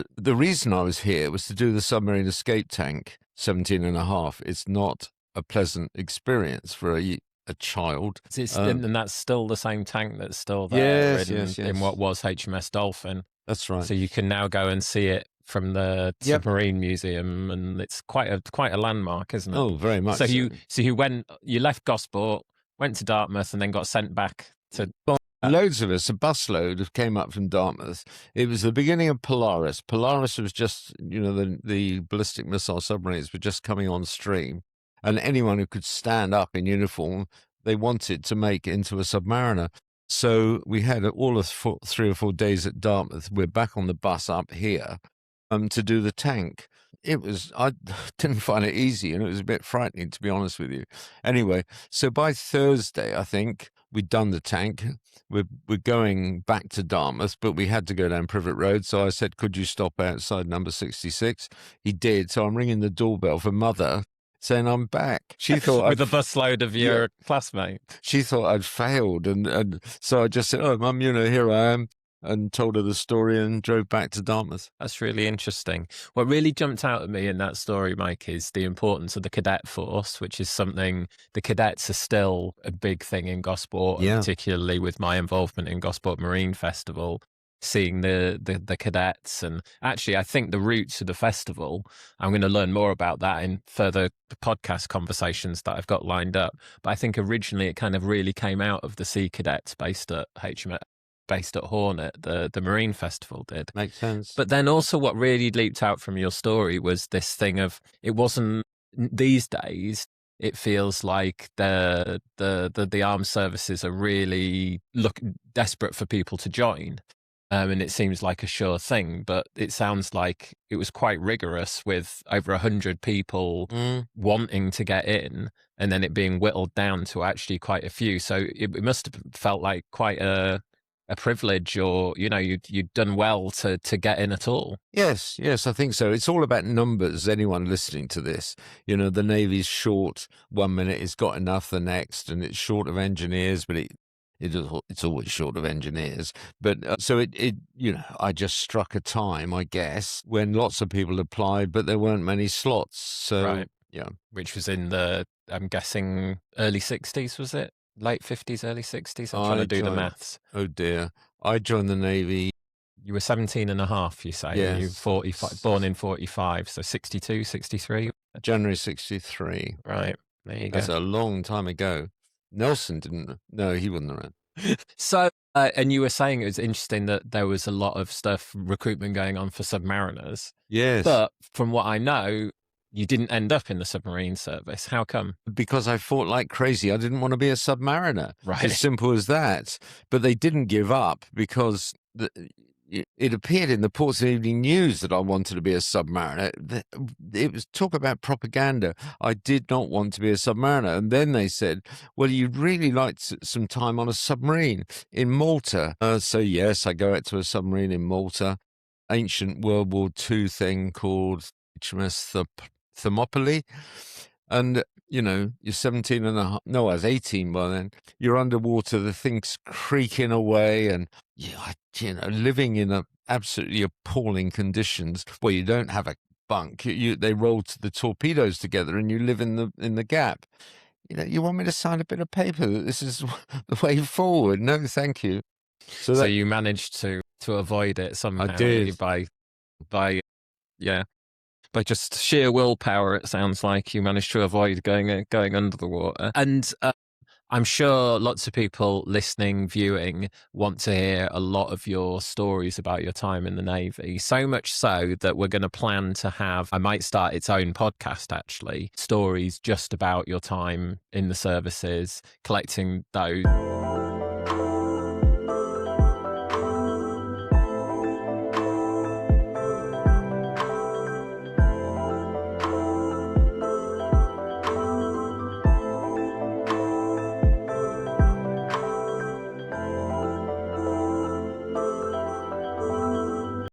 And the reason I was here was to do the submarine escape tank, 17 and a half. It's not a pleasant experience for a child. And that's still the same tank that's still there in what was HMS Dolphin. That's right. So you can now go and see it from the Submarine Museum, and it's quite a landmark, isn't it? Oh, very much. So you left Gosport, went to Dartmouth, and then got sent back to. Loads of us, a busload, came up from Dartmouth. It was the beginning of Polaris. Polaris was just, the ballistic missile submarines were just coming on stream. And anyone who could stand up in uniform, they wanted to make into a submariner. So we had all of 3 or 4 days at Dartmouth. We're back on the bus up here to do the tank. I didn't find it easy, and it was a bit frightening, to be honest with you. Anyway, so by Thursday, I think, we'd done the tank. We're going back to Dartmouth, but we had to go down Privet Road. So I said, could you stop outside number 66? He did. So I'm ringing the doorbell for Mother, saying I'm back. She thought with a busload of your classmates. She thought I'd failed. And so I just said, oh, Mum, here I am. And told her the story and drove back to Dartmouth. That's really interesting. What really jumped out at me in that story, Mike, is the importance of the cadet force, which is something the cadets are still a big thing in Gosport, particularly with my involvement in Gosport Marine Festival, seeing the cadets. And actually, I think the roots of the festival, I'm going to learn more about that in further podcast conversations that I've got lined up. But I think originally it kind of really came out of the Sea Cadets based at Hornet, the Marine Festival did. Makes sense. But then also what really leaped out from your story was this thing of, it wasn't, these days, it feels like the armed services are really desperate for people to join. And it seems like a sure thing, but it sounds like it was quite rigorous with over 100 people wanting to get in, and then it being whittled down to actually quite a few. So it must have felt like quite a privilege, or you'd done well to get in at all. Yes, I think so. It's all about numbers. Anyone listening to this, the Navy's short 1 minute, it's got enough the next, and it's short of engineers, but it's always short of engineers. But so I just struck a time, I guess, when lots of people applied, but there weren't many slots. So right. Which was in the, I'm guessing, early 60s, was it? Late 50s, early 60s? I'm trying to do the maths. Oh, dear. I joined the Navy. You were 17 and a half, you say? Yes. You were 45, born in 45, so 62, 63? January 63. Right. There you go. That's a long time ago. Nelson didn't. No, he wasn't around. So, and you were saying it was interesting that there was a lot of recruitment going on for submariners. Yes. But from what I know, you didn't end up in the submarine service. How come? Because I fought like crazy. I didn't want to be a submariner. Right. As simple as that. But they didn't give up because it appeared in the Portsmouth Evening News that I wanted to be a submariner. It was talk about propaganda. I did not want to be a submariner. And then they said, well, you'd really like some time on a submarine in Malta. So yes, I go out to a submarine in Malta. Ancient World War II thing called HMS Thermopylae. And, you're 17 and a half. No, I was 18 by then. You're underwater, the thing's creaking away, and, living in absolutely appalling conditions. Well, you don't have a bunk. They roll the torpedoes together, and you live in the gap. You want me to sign a bit of paper that this is the way forward? No, thank you. So you managed to avoid it somehow. I did. By just sheer willpower, it sounds like you managed to avoid going under the water. And I'm sure lots of people listening, viewing, want to hear a lot of your stories about your time in the Navy. So much so that we're going to plan to have, I might start its own podcast actually, stories just about your time in the services, collecting those.